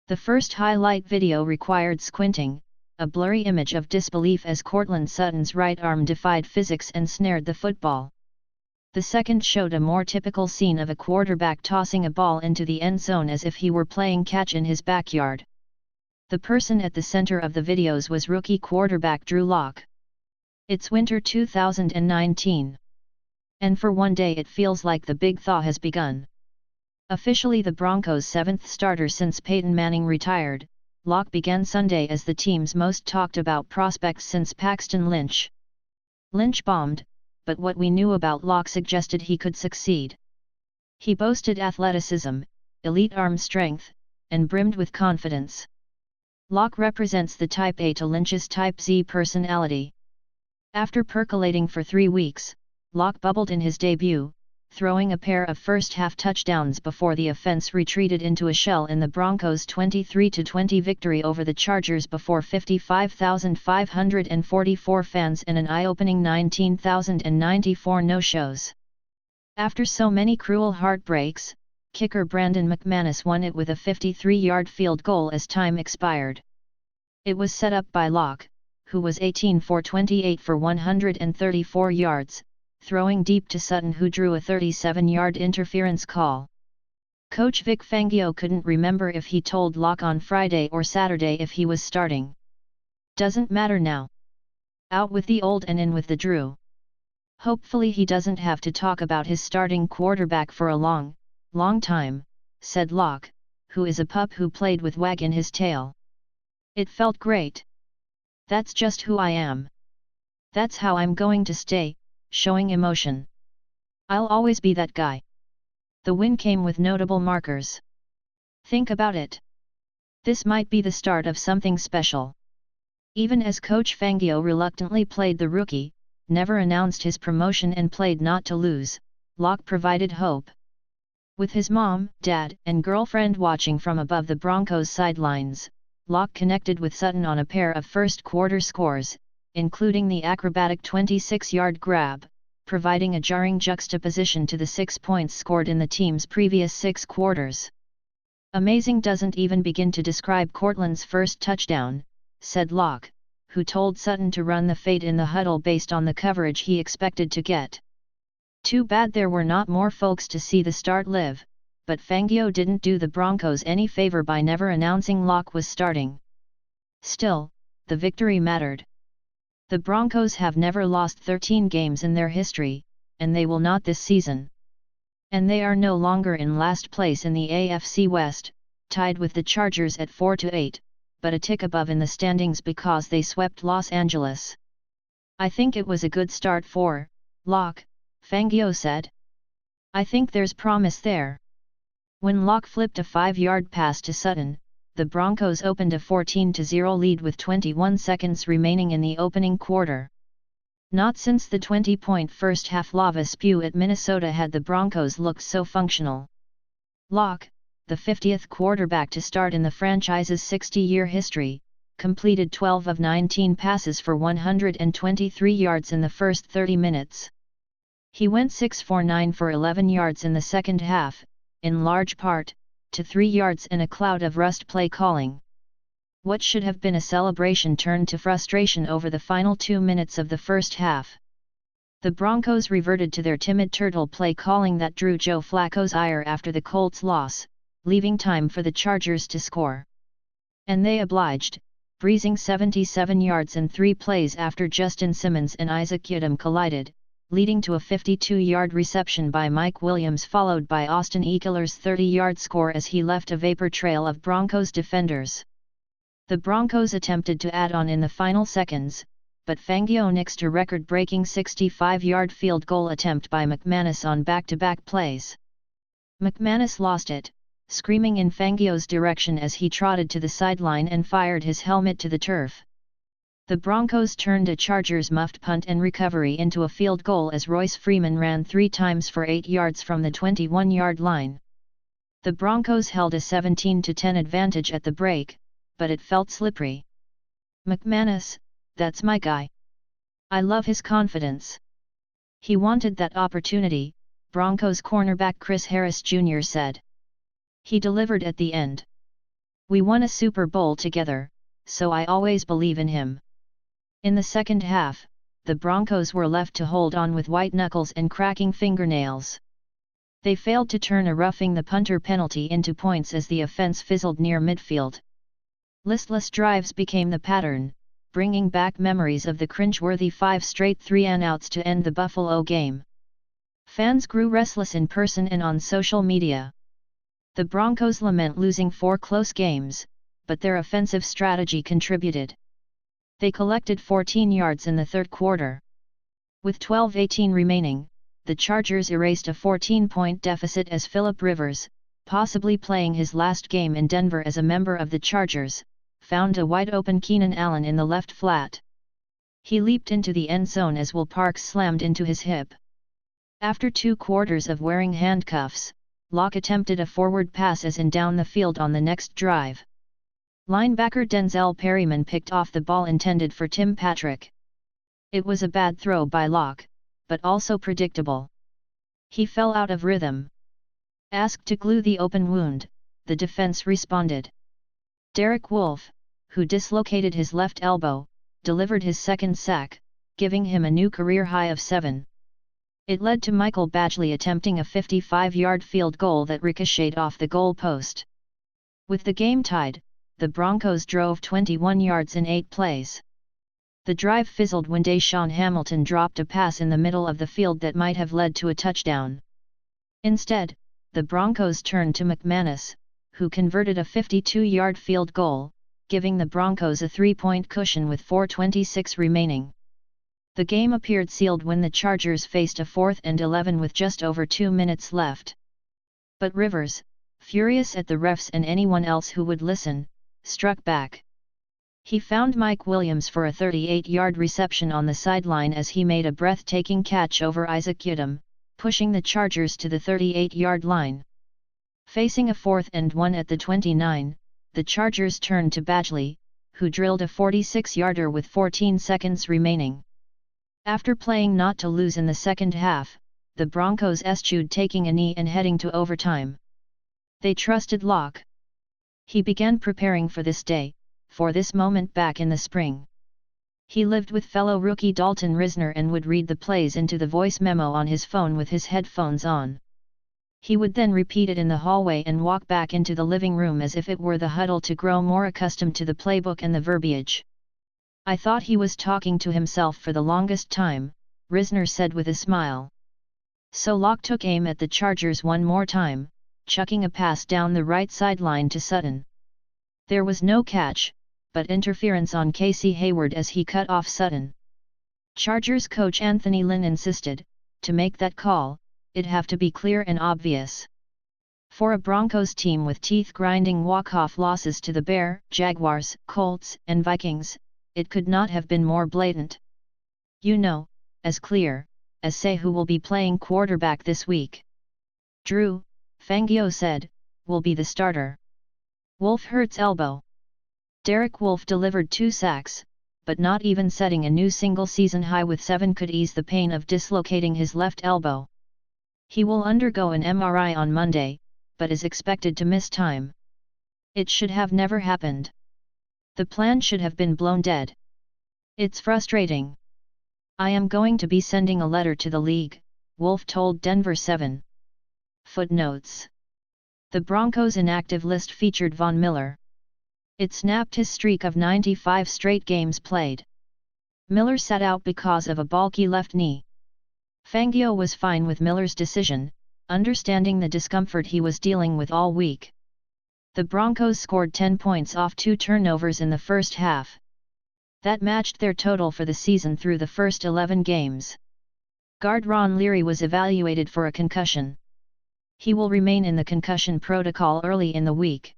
The first highlight video required squinting, a blurry image of disbelief as Courtland Sutton's right arm defied physics and snared the football. The second showed a more typical scene of a quarterback tossing a ball into the end zone as if he were playing catch in his backyard. The person at the center of the videos was rookie quarterback Drew Lock. It's winter 2019. And for one day it feels like the big thaw has begun. Officially the Broncos' seventh starter since Peyton Manning retired, Lock began Sunday as the team's most talked about prospect since Paxton Lynch. Lynch bombed, but what we knew about Lock suggested he could succeed. He boasted athleticism, elite arm strength, and brimmed with confidence. Lock represents the Type A to Lynch's Type Z personality. After percolating for 3 weeks, Lock bubbled in his debut, throwing a pair of first-half touchdowns before the offense retreated into a shell in the Broncos' 23-20 victory over the Chargers before 55,544 fans and an eye-opening 19,094 no-shows. After so many cruel heartbreaks, kicker Brandon McManus won it with a 53-yard field goal as time expired. It was set up by Lock, who was 18 for 28 for 134 yards, throwing deep to Sutton who drew a 37-yard interference call. Coach Vic Fangio couldn't remember if he told Lock on Friday or Saturday if he was starting. Doesn't matter now. Out with the old and in with the Drew. Hopefully he doesn't have to talk about his starting quarterback for a long time, said Lock, who is a pup who played with wag in his tail. It felt great. That's just who I am. That's how I'm going to stay, showing emotion. I'll always be that guy. The win came with notable markers. Think about it. This might be the start of something special. Even as Coach Fangio reluctantly played the rookie, never announced his promotion and played not to lose, Lock provided hope. With his mom, dad, and girlfriend watching from above the Broncos sidelines, Lock connected with Sutton on a pair of first-quarter scores, including the acrobatic 26-yard grab, providing a jarring juxtaposition to the 6 points scored in the team's previous 6 quarters. Amazing doesn't even begin to describe Courtland's first touchdown, said Lock, who told Sutton to run the fade in the huddle based on the coverage he expected to get. Too bad there were not more folks to see the start live, but Fangio didn't do the Broncos any favor by never announcing Lock was starting. Still, the victory mattered. The Broncos have never lost 13 games in their history, and they will not this season. And they are no longer in last place in the AFC West, tied with the Chargers at 4-8, but a tick above in the standings because they swept Los Angeles. I think it was a good start for Lock, Fangio said. I think there's promise there. When Lock flipped a 5-yard pass to Sutton, the Broncos opened a 14-0 lead with 21 seconds remaining in the opening quarter. Not since the 20-point first-half lava spew at Minnesota had the Broncos looked so functional. Lock, the 50th quarterback to start in the franchise's 60-year history, completed 12 of 19 passes for 123 yards in the first 30 minutes. He went 6 for 9 for 11 yards in the second half, in large part, to 3 yards and a cloud of rust play calling. What should have been a celebration turned to frustration over the final 2 minutes of the first half. The Broncos reverted to their timid turtle play calling that drew Joe Flacco's ire after the Colts' loss, leaving time for the Chargers to score. And they obliged, breezing 77 yards in 3 plays after Justin Simmons and Isaac Yiadom collided, leading to a 52-yard reception by Mike Williams followed by Austin Ekeler's 30-yard score as he left a vapor trail of Broncos defenders. The Broncos attempted to add on in the final seconds, but Fangio nixed a record-breaking 65-yard field goal attempt by McManus on back-to-back plays. McManus lost it, screaming in Fangio's direction as he trotted to the sideline and fired his helmet to the turf. The Broncos turned a Chargers muffed punt and recovery into a field goal as Royce Freeman ran 3 times for 8 yards from the 21-yard line. The Broncos held a 17-10 advantage at the break, but it felt slippery. McManus, that's my guy. I love his confidence. He wanted that opportunity, Broncos cornerback Chris Harris Jr. said. He delivered at the end. We won a Super Bowl together, so I always believe in him. In the second half, the Broncos were left to hold on with white knuckles and cracking fingernails. They failed to turn a roughing the punter penalty into points as the offense fizzled near midfield. Listless drives became the pattern, bringing back memories of the cringeworthy 5 straight 3-and-outs to end the Buffalo game. Fans grew restless in person and on social media. The Broncos lament losing 4 close games, but their offensive strategy contributed. They collected 14 yards in the third quarter. With 12:18 remaining, the Chargers erased a 14-point deficit as Philip Rivers, possibly playing his last game in Denver as a member of the Chargers, found a wide-open Keenan Allen in the left flat. He leaped into the end zone as Will Parks slammed into his hip. After 2 quarters of wearing handcuffs, Lock attempted a forward pass as in down the field on the next drive. Linebacker Denzel Perryman picked off the ball intended for Tim Patrick. It was a bad throw by Lock, but also predictable. He fell out of rhythm. Asked to glue the open wound, the defense responded. Derek Wolfe, who dislocated his left elbow, delivered his second sack, giving him a new career high of 7. It led to Michael Badgley attempting a 55-yard field goal that ricocheted off the goal post. With the game tied, the Broncos drove 21 yards in 8 plays. The drive fizzled when Deshaun Hamilton dropped a pass in the middle of the field that might have led to a touchdown. Instead, the Broncos turned to McManus, who converted a 52-yard field goal, giving the Broncos a 3-point cushion with 4:26 remaining. The game appeared sealed when the Chargers faced a 4th and 11 with just over 2 minutes left. But Rivers, furious at the refs and anyone else who would listen, struck back. He found Mike Williams for a 38-yard reception on the sideline as he made a breathtaking catch over Isaac Yiadom, pushing the Chargers to the 38-yard line. Facing a 4th and 1 at the 29, the Chargers turned to Badgley, who drilled a 46-yarder with 14 seconds remaining. After playing not to lose in the second half, the Broncos eschewed taking a knee and heading to overtime. They trusted Lock. He began preparing for this day, for this moment back in the spring. He lived with fellow rookie Dalton Risner and would read the plays into the voice memo on his phone with his headphones on. He would then repeat it in the hallway and walk back into the living room as if it were the huddle to grow more accustomed to the playbook and the verbiage. I thought he was talking to himself for the longest time, Risner said with a smile. So Lock took aim at the Chargers one more time, chucking a pass down the right sideline to Sutton. There was no catch, but interference on Casey Hayward as he cut off Sutton. Chargers coach Anthony Lynn insisted, to make that call, it'd have to be clear and obvious. For a Broncos team with teeth-grinding walk-off losses to the Bears, Jaguars, Colts, and Vikings, it could not have been more blatant. You know, as clear, as say who will be playing quarterback this week. Drew, Fangio said, will be the starter. Wolfe hurts elbow. Derek Wolfe delivered 2 sacks, but not even setting a new single-season high with 7 could ease the pain of dislocating his left elbow. He will undergo an MRI on Monday, but is expected to miss time. It should have never happened. The plan should have been blown dead. It's frustrating. I am going to be sending a letter to the league, Wolfe told Denver 7. Footnotes. The Broncos' inactive list featured Von Miller. It snapped his streak of 95 straight games played. Miller sat out because of a bulky left knee. Fangio was fine with Miller's decision, understanding the discomfort he was dealing with all week. The Broncos scored 10 points off 2 turnovers in the first half. That matched their total for the season through the first 11 games. Guard Ron Leary was evaluated for a concussion. He will remain in the concussion protocol early in the week.